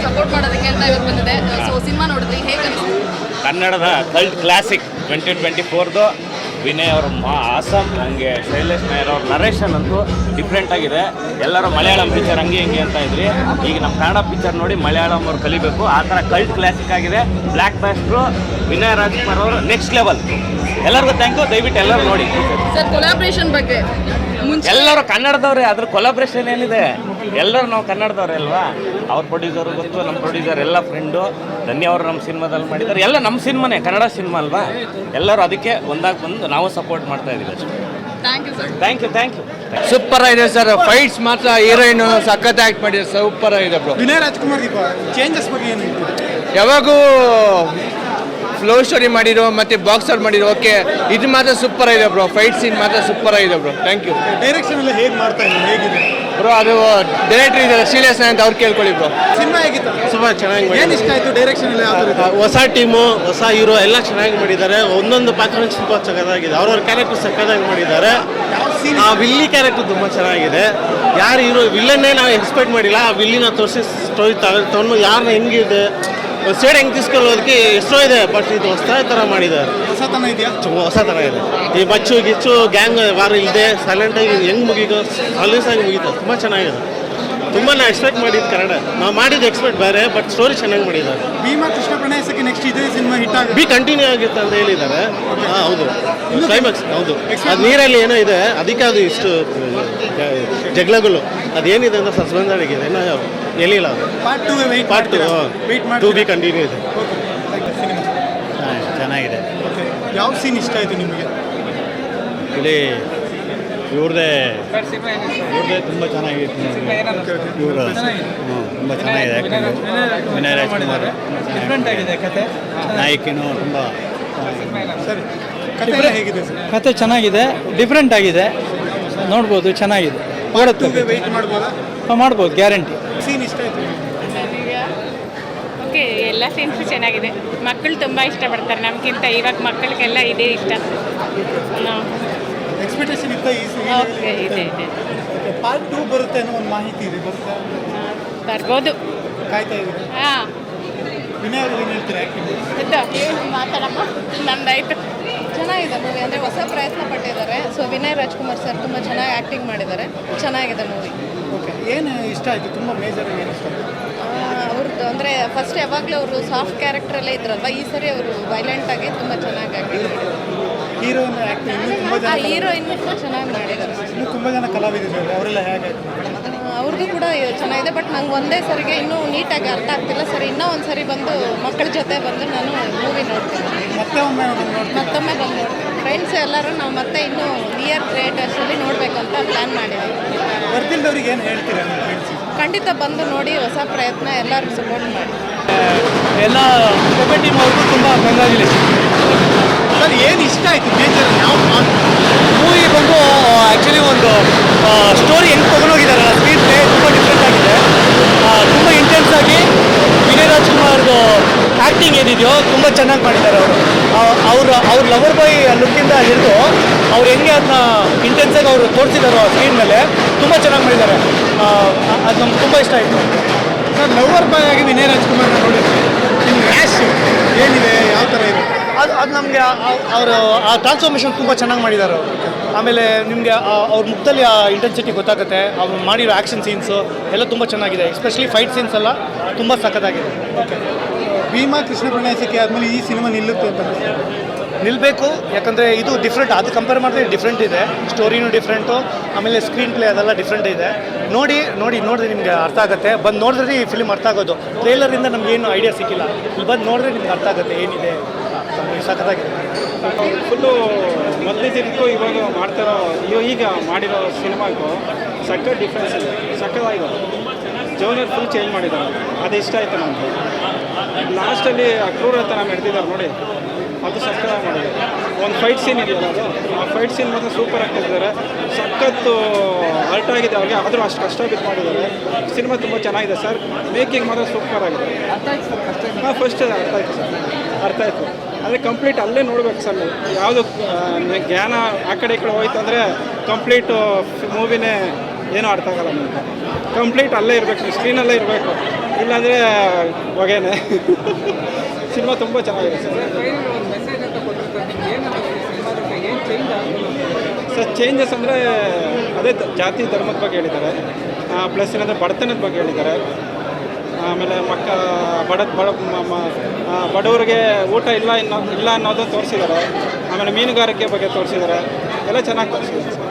Support ಮಾಡೋದಕ್ಕೆ ಅಂತ ಇವತ್ತು ಬಂದಿದೆ. ಸೊ ಸಿನಿಮಾ ನೋಡಿದ್ರಿ, ಹೇಗೆ ಅನಿಸ್ತು? ಕನ್ನಡದ ಕಲ್ಟ್ ಕ್ಲಾಸಿಕ್ 2024ದು ವಿನಯ್ ಅವರು ಆಸಮ್, ಹಂಗೆ ಶೈಲೇಶ್ ನಾಯರ್ ಅವ್ರ ನರೇಶನ್ ಅಂತೂ ಡಿಫ್ರೆಂಟ್ ಆಗಿದೆ. ಎಲ್ಲರೂ ಮಲಯಾಳಂ ಪಿಕ್ಚರ್ ಹಂಗೆ ಹಿಂಗೆ ಅಂತ ಇದ್ರಿ, ಈಗ ನಮ್ಮ ಕನ್ನಡ ಪಿಕ್ಚರ್ ನೋಡಿ ಮಲಯಾಳಂ ಅವ್ರು ಕಲಿಬೇಕು. ಆ ಥರ ಕಲ್ಟ್ ಕ್ಲಾಸಿಕ್ ಆಗಿದೆ. ಬ್ಲ್ಯಾಕ್ ಬಾಸ್ಟ್ರು ವಿನಯ್ ರಾಜ್ಕುಮಾರ್ ಅವರು ನೆಕ್ಸ್ಟ್ ಲೆವೆಲ್. ಎಲ್ಲರಿಗೂ ಥ್ಯಾಂಕ್ ಯು. ದಯವಿಟ್ಟು ಎಲ್ಲರೂ ನೋಡಿ. ಸರ್ ಕೊಲಾಬ್ರೇಷನ್ ಬಗ್ಗೆ ಎಲ್ಲರೂ ಕನ್ನಡದವ್ರೆ, ಅದ್ರ ಕೊಲಾಬ್ರೇಷನ್ ಏನಿದೆ? ಎಲ್ಲರೂ ನಾವು ಕನ್ನಡದವ್ರೆ ಅಲ್ವಾ? ಅವ್ರ ಪ್ರೊಡ್ಯೂಸರು ಗೊತ್ತು, ನಮ್ಮ ಪ್ರೊಡ್ಯೂಸರ್ ಎಲ್ಲ ಫ್ರೆಂಡು. ಧನ್ಯ ಅವರು ನಮ್ಮ ಸಿನಿಮಾದಲ್ಲಿ ಮಾಡಿದ್ದಾರೆ. ಎಲ್ಲ ನಮ್ಮ ಸಿನಿಮಾನೇ, ಕನ್ನಡ ಸಿನಿಮಾ ಅಲ್ವಾ? ಎಲ್ಲರೂ ಅದಕ್ಕೆ ಒಂದಾಗಿ ಬಂದು ನಾವು ಸಪೋರ್ಟ್ ಮಾಡ್ತಾ ಇದ್ದೀವಿ ಅಷ್ಟೇ. Thank you. ಸೂಪರ್ ಆಗಿದೆ ಸರ್. ಫೈಟ್ಸ್ ಮಾತ್ರ ಹೀರೋಯಿನ್ ಸಖತ್ ಆಕ್ಟ್ ಮಾಡಿದ್ದಾರೆ. ಸೂಪರ್ ಆಗಿದೆ ಬ್ರೋ. ವಿನಯ್ ರಾಜ್ಕುಮಾರ್ ಚೇಂಜಸ್ ಬಗ್ಗೆ ಏನು? ಯಾವಾಗೂ ಫ್ಲೋ ಸ್ಟೋರಿ ಮಾಡಿರೋ ಮತ್ತೆ ಬಾಕ್ಸರ್ ಮಾಡಿರೋ, ಓಕೆ, ಇದು ಮಾತ್ರ ಸೂಪರ್ ಆಗಿದೆ ಬ್ರೋ. ಫೈಟ್ ಸೀನ್ ಮಾತ್ರ ಸೂಪರ್ ಆಗಿದೆ ಬ್ರೋ. Thank you. ಡೈರೆಕ್ಷನ್ ಎಲ್ಲ ಹೇಗೆ ಮಾಡ್ತಾ ಇದ್ದೀನಿ, ಹೇಗಿದೆ ಬ್ರೋ? ಅದು ಡೈರೆಕ್ಟರ್ ಇದ್ದಾರೆ ಶ್ರೀಲೇಶ್ ಅಂತ, ಅವ್ರು ಕೇಳ್ಕೊಳ್ಳಿ ಬ್ರೋ. ಸಿನಿಮಾ ಹೇಗಿತ್ತು? ತುಂಬ ಚೆನ್ನಾಗಿ ಏನು ಇಷ್ಟ ಆಯಿತು? ಡೈರೆಕ್ಷನ್ ಎಲ್ಲ ಯಾವ ಥರ? ಹೊಸ ಟೀಮು, ಹೊಸ ಹೀರೋ ಎಲ್ಲ ಚೆನ್ನಾಗಿ ಮಾಡಿದ್ದಾರೆ. ಒಂದೊಂದು ಪಾತ್ರ ತುಂಬ ಸಕ್ಕತ್ತಾಗಿದೆ. ಅವ್ರವ್ರ ಕ್ಯಾರೆಕ್ಟರ್ ಸಕ್ಕತ್ತಾಗಿ ಮಾಡಿದ್ದಾರೆ. ಆ ವಿಲ್ಲಿ ಕ್ಯಾರೆಕ್ಟರ್ ತುಂಬ ಚೆನ್ನಾಗಿದೆ. ಯಾರು ಹೀರೋ ವಿಲ್ಲನ್ನೇ ನಾವು ಎಕ್ಸ್ಪೆಕ್ಟ್ ಮಾಡಿಲ್ಲ. ಆ ವಿಲ್ಲಿನ ತೋರಿಸಿ ಸ್ಟೋರಿ ತಗೊಂಡು ಯಾರನ್ನ ಹೆಂಗಿದೆ ಸೈಡ್ ಹೆಂಗೆ తీసుకెళ్ళೋದಕ್ಕೆ ಎಷ್ಟೋ ಇದೆ, ಬಟ್ ಇದು ಹೊಸ ಥರ ಮಾಡಿದ್ದಾರೆ. ಹೊಸತನ ಇದೆಯಾ? ಹೊಸ ಥರ ಇದೆ. ಈ ಬಚ್ಚು ಗಿಚ್ಚು ಗ್ಯಾಂಗ್ ವಾರ ಇಲ್ಲದೆ ಸೈಲೆಂಟಾಗಿ ಹೆಂಗೆ ಮುಗೀತು, ಸಲೀಸಾಗಿ ಮುಗೀತು. ತುಂಬ ಚೆನ್ನಾಗಿದೆ. ತುಂಬ ನಾ ಎಕ್ಸ್ಪೆಕ್ಟ್ ಮಾಡಿದ್ದು ಕನ್ನಡ. ನಾವು ಮಾಡಿದ್ದು ಎಕ್ಸ್ಪೆಕ್ಟ್ ಬೇರೆ, ಬಟ್ ಸ್ಟೋರಿ ಚೆನ್ನಾಗಿ ಮಾಡಿದ್ದಾರೆ. ಭೀಮಾ ಕೃಷ್ಣ ಪ್ರಣಯಸಕ್ಕೆ ನೆಕ್ಸ್ಟ್ ಇದೇ ಸಿನಿಮಾ ಹಿಟ್ ಆಗುತ್ತೆ, ಬಿ ಕಂಟಿನ್ಯೂ ಆಗಿತ್ತು ಅಂತ ಹೇಳಿದ್ದಾರೆ. ಹಾಂ ಹೌದು, ಕ್ಲೈಮ್ಯಾಕ್ಸ್ ಹೌದು. ಅದು ನೀರಲ್ಲಿ ಏನೋ ಇದೆ, ಅದಕ್ಕೆ ಅದು ಇಷ್ಟು ಜಗಳಗಳು ಅದೇನಿದೆ ಅಂತ ಸಸ್ಪೆನ್ಸ್ ಆಗಿದೆ. ಏನೋ ಹೇಳಿಲ್ಲ ಅದು. ಪಾರ್ಟ್ ಟು ಬಿ ಕಂಟಿನ್ಯೂ ಇದೆ. ಚೆನ್ನಾಗಿದೆ. ಯಾವ ಸೀನ್ ಇಷ್ಟ ಆಯಿತು ನಿಮಗೆ? ಇಲ್ಲಿ ಇವ್ರದೇ ತುಂಬ ಚೆನ್ನಾಗಿತ್ತು. ಇವರು ತುಂಬ ಚೆನ್ನಾಗಿದೆ ಆ್ಯಕ್ಟಿಂಗು. ವಿನಯ್ ರಾಜ್ಕುಮಾರ್ ಡಿಫ್ರೆಂಟ್ ಆಗಿದೆ. ಕತೆ ನಾಯಕಿನೂ ತುಂಬ ಸರಿ. ಕತೆ ಹೇಗಿದೆ ಸರ್? ಕತೆ ಚೆನ್ನಾಗಿದೆ, ಡಿಫ್ರೆಂಟ್ ಆಗಿದೆ, ನೋಡ್ಬೋದು, ಚೆನ್ನಾಗಿದೆ. ವೆಯ್ಟ್ ಮಾಡ್ಬೋದಾ? ಮಾಡ್ಬೋದು, ಗ್ಯಾರಂಟಿ. ಸೀನ್ ಇಷ್ಟ ಆಯಿತು? ಓಕೆ, ಎಲ್ಲ ಸೀನ್ಸು ಚೆನ್ನಾಗಿದೆ. ಮಕ್ಕಳು ತುಂಬ ಇಷ್ಟಪಡ್ತಾರೆ ನಮಗಿಂತ. ಇವಾಗ ಮಕ್ಕಳಿಗೆಲ್ಲ ಇದೇ ಇಷ್ಟ. ಎಕ್ಸ್ಪೆಕ್ಟೇಷನ್ ಇತ್ತ ಈ ಓಕೆ, ಇದೆ. ಪಾರ್ಟ್ 2 ಬರುತ್ತೆ ಅನ್ನೋ ಒಂದು ಮಾಹಿತಿ ಇದೆ, ಬರುತ್ತೆ? ಬರ್ಬೋದು. ಕಾಯ್ತಾ ಇದ್ದೀವಿ. ಹಾಂ, ವಿನಯ್ ಅವರು ಏನು ಹೇಳ್ತೀರಾ ಆ್ಯಕ್ಟಿಂಗ್? ಮಾತಾಡಮ್ಮ, ನಂದಾಯ್ತು. ಚೆನ್ನಾಗಿದೆ ಮೂವಿ, ಅಂದರೆ ಹೊಸ ಪ್ರಯತ್ನ ಪಟ್ಟಿದ್ದಾರೆ. ಸೊ ವಿನಯ್ ರಾಜ್ಕುಮಾರ್ ಸರ್ ತುಂಬ ಚೆನ್ನಾಗಿ ಆ್ಯಕ್ಟಿಂಗ್ ಮಾಡಿದ್ದಾರೆ. ಚೆನ್ನಾಗಿದೆ ಮೂವಿ. ಓಕೆ, ಏನು ಇಷ್ಟ ಆಯಿತು? ತುಂಬ ಮೇಜರ್ ಏನು ಇಷ್ಟ ಆಯಿತು? ಅವ್ರದ್ದು ಅಂದರೆ ಫಸ್ಟ್ ಯಾವಾಗಲೂ ಅವರು ಸಾಫ್ಟ್ ಕ್ಯಾರೆಕ್ಟ್ರಲ್ಲೇ ಇದ್ರಲ್ವ, ಈ ಸರಿ ಅವರು ವೈಲೆಂಟಾಗಿ ತುಂಬ ಚೆನ್ನಾಗಿ ಆ್ಯಕ್ಟಿಂಗ್ ಮಾಡಿದ್ದಾರೆ. ಹೀರೋಯಿನ್ ಆ್ಯಕ್ಟಿಂಗ್ ತುಂಬ ಜನ, ಹೀರೋ ಇನ್ನೂ ಚೆನ್ನಾಗಿ ಮಾಡಿದ್ದಾರೆ. ಇನ್ನೂ ತುಂಬ ಜನ ಕಲಾವಿದರು ಅವರೆಲ್ಲ ಹೇಗೆ? ಅವ್ರದ್ದು ಕೂಡ ಚೆನ್ನಾಗಿದೆ. ಬಟ್ ನಂಗೆ ಒಂದೇ ಸರಿಗೆ ಇನ್ನೂ ನೀಟಾಗಿ ಅರ್ಥ ಆಗ್ತಿಲ್ಲ ಸರ್. ಇನ್ನೂ ಒಂದು ಸರಿ ಬಂದು ಮಕ್ಕಳ ಜೊತೆ ಬಂದು ನಾನು ಮೂವಿ ನೋಡ್ತೀನಿ. ಮತ್ತೊಮ್ಮೆ ಬಂದು ನೋಡ್ತೀನಿ. ಫ್ರೆಂಡ್ಸ್ ಎಲ್ಲರೂ ನಾವು ಮತ್ತೆ ಇನ್ನೂ ನಿಯರ್ ಥಿಯೇಟರ್ಸಲ್ಲಿ ನೋಡಬೇಕು ಅಂತ ಪ್ಲ್ಯಾನ್ ಮಾಡಿದ್ದೀವಿ. ಬರ್ತಿಲ್ದವ್ರಿಗೆ ಏನು ಹೇಳ್ತೀರಾ? ಖಂಡಿತ ಬಂದು ನೋಡಿ, ಹೊಸ ಪ್ರಯತ್ನ, ಎಲ್ಲರೂ ಸಪೋರ್ಟ್ ಮಾಡಿ. ಎಲ್ಲ ಟೀಮ್ ಅವ್ರಿಗೂ ತುಂಬ ಕಂಗ್ರಾಚುಲೇಷನ್. ಸರ್, ಏನು ಇಷ್ಟ ಆಯಿತು ಮೇಜರ್? ಯಾವ ಮೂವಿ ಬಂದು ಆ್ಯಕ್ಚುಲಿ ಒಂದು ಸ್ಟೋರಿ ಹೆಂಗೆ ತೊಗೊಂಡೋಗಿದ್ದಾರೆ, ಸ್ಕ್ರೀನ್ ಪ್ಲೇ ತುಂಬ ಡಿಫ್ರೆಂಟ್ ಆಗಿದೆ. ತುಂಬ ಇಂಟೆನ್ಸ್ ಆಗಿ ವಿನಯ್ ರಾಜ್ಕುಮಾರ್ದು ಆ್ಯಕ್ಟಿಂಗ್ ಏನಿದೆಯೋ ತುಂಬ ಚೆನ್ನಾಗಿ ಮಾಡಿದ್ದಾರೆ. ಅವ್ರ ಲವರ್ ಬಾಯ್ ಲುಕ್ಕಿಂದ ಹಿಡಿದು ಅವ್ರು ಹೆಂಗೆ ಅದನ್ನ ಇಂಟೆನ್ಸಾಗಿ ಅವರು ತೋರಿಸಿದಾರೋ ಸ್ಕ್ರೀನ್ ಮೇಲೆ ತುಂಬ ಚೆನ್ನಾಗಿ ಮಾಡಿದ್ದಾರೆ. ಅದು ನಮ್ಗೆ ತುಂಬ ಇಷ್ಟ ಆಯಿತು. ಸರ್, ಲವರ್ ಬಾಯ್ ಆಗಿ ವಿನಯ್ ರಾಜ್ಕುಮಾರ್ನ ನೋಡಿದ್ವಿ. ನಿಮ್ಮ ರ್ಯಾಶ್ ಏನಿದೆ, ಯಾವ ಥರ ಇದೆ? ಅದು ನಮಗೆ ಅವರು ಆ ಟ್ರಾನ್ಸ್ಫಾರ್ಮೇಷನ್ ತುಂಬ ಚೆನ್ನಾಗಿ ಮಾಡಿದ್ದಾರೆ ಅವರು. ಆಮೇಲೆ ನಿಮಗೆ ಅವ್ರ ಮುಖದಲ್ಲಿ ಆ ಇಂಟೆನ್ಸಿಟಿ ಗೊತ್ತಾಗುತ್ತೆ. ಅವ್ರು ಮಾಡಿರೋ ಆ್ಯಕ್ಷನ್ ಸೀನ್ಸು ಎಲ್ಲ ತುಂಬ ಚೆನ್ನಾಗಿದೆ. ಎಸ್ಪೆಷಲಿ ಫೈಟ್ ಸೀನ್ಸ್ ಎಲ್ಲ ತುಂಬ ಸಖತ್ತಾಗಿದೆ. ಓಕೆ, ಭೀಮಾ ಕೃಷ್ಣ ಪ್ರಣಯಸಕ್ಕೆ ಆದಮೇಲೆ ಈ ಸಿನಿಮಾ ನಿಲ್ಲುತ್ತೆ ಅಂತ ನಿಲ್ಲಬೇಕು. ಯಾಕಂದರೆ ಇದು ಡಿಫ್ರೆಂಟ್, ಅದು ಕಂಪೇರ್ ಮಾಡಿದ್ರೆ ಡಿಫ್ರೆಂಟ್ ಇದೆ. ಸ್ಟೋರಿನೂ ಡಿಫ್ರೆಂಟು, ಆಮೇಲೆ ಸ್ಕ್ರೀನ್ ಪ್ಲೇ ಅದೆಲ್ಲ ಡಿಫ್ರೆಂಟ್ ಇದೆ. ನೋಡಿದ್ರೆ ನಿಮಗೆ ಅರ್ಥ ಆಗುತ್ತೆ. ಬಂದು ನೋಡಿದ್ರೆ ಈ ಫಿಲ್ಮ್ ಅರ್ಥ ಆಗೋದು. ಟ್ರೇಲರಿಂದ ನಮಗೇನು ಐಡಿಯಾ ಸಿಕ್ಕಿಲ್ಲ. ಇಲ್ಲಿ ಬಂದು ನೋಡಿದ್ರೆ ನಿಮ್ಗೆ ಅರ್ಥ ಆಗುತ್ತೆ ಏನಿದೆ. ಸಖತ್ತಾಗಿದೆ. ಫುಲ್ಲು ಮೊದಲಿದ್ದಕ್ಕೂ ಇವಾಗ ಮಾಡ್ತಾರೋ ಈಗ ಮಾಡಿರೋ ಸಿನಿಮಾಗೂ ಸಖತ್ ಡಿಫ್ರೆನ್ಸ್ ಇದೆ. ಸಖತ್ತಾಗಿದೆ. ಜೋನರ್ ಫುಲ್ ಚೇಂಜ್ ಮಾಡಿದ್ದಾರೆ. ಅದು ಇಷ್ಟ ಆಯಿತು ನಮಗೆ. ಲಾಸ್ಟಲ್ಲಿ ಕ್ರೂರತನ ಮೆಡ್ತಿದ್ದಾರೆ ನೋಡಿ, ಅದು ಸಖತ್ತಾಗಿ ಮಾಡಿದ್ದಾರೆ. ಒಂದು ಫೈಟ್ ಸೀನ್ ಇದೆಯಲ್ಲ, ಅದು ಆ ಫೈಟ್ ಸೀನ್ ಮಾತ್ರ ಸೂಪರ್ ಆಗ್ತಿದ್ದಾರೆ. ಸಖತ್ತು ಅರ್ಟ್ ಆಗಿದೆ ಅವ್ರಿಗೆ, ಆದರೂ ಅಷ್ಟು ಕಷ್ಟ ಬಿದ್ದು ಮಾಡಿದ್ದಾರೆ. ಸಿನಿಮಾ ತುಂಬ ಚೆನ್ನಾಗಿದೆ ಸರ್. ಮೇಕಿಂಗ್ ಮಾತ್ರ ಸೂಪರ್ ಆಗಿದೆ. ಹಾಂ, ಫಸ್ಟ್ ಅರ್ಥ ಆಯಿತು ಸರ್, ಅರ್ಥ ಆಯಿತು. ಅಂದರೆ ಕಂಪ್ಲೀಟ್ ಅಲ್ಲೇ ನೋಡ್ಬೇಕು ಸರ್. ಯಾವುದು ಜ್ಞಾನ ಆ ಕಡೆ ಈ ಕಡೆ ಹೋಯ್ತು ಅಂದರೆ ಕಂಪ್ಲೀಟು ಮೂವಿನೇ ಏನೂ ಅರ್ಥ ಆಗಲ್ಲ ನಮಗೆ. ಕಂಪ್ಲೀಟ್ ಅಲ್ಲೇ ಇರಬೇಕು, ಸ್ಕ್ರೀನಲ್ಲೇ ಇರಬೇಕು. ಇಲ್ಲಾಂದರೆ ಹೊಗೆನೆ. ಸಿನಿಮಾ ತುಂಬ ಚೆನ್ನಾಗಿದೆ ಸರ್ ಚೇಂಜಸ್ ಅಂದರೆ ಅದೇ ಜಾತಿ ಧರ್ಮದ ಬಗ್ಗೆ ಹೇಳಿದ್ದಾರೆ, ಪ್ಲಸ್ ಏನಂದರೆ ಬಡತನದ ಬಗ್ಗೆ ಹೇಳಿದ್ದಾರೆ. ಆಮೇಲೆ ಬಡವರಿಗೆ ಊಟ ಇಲ್ಲ ಅನ್ನೋದು ತೋರಿಸಿದ್ದಾರೆ. ಆಮೇಲೆ ಮೀನುಗಾರಿಕೆ ಬಗ್ಗೆ ತೋರಿಸಿದ್ದಾರೆ. ಎಲ್ಲ ಚೆನ್ನಾಗಿ ತೋರಿಸಿದ್ದಾರೆ ಸರ್.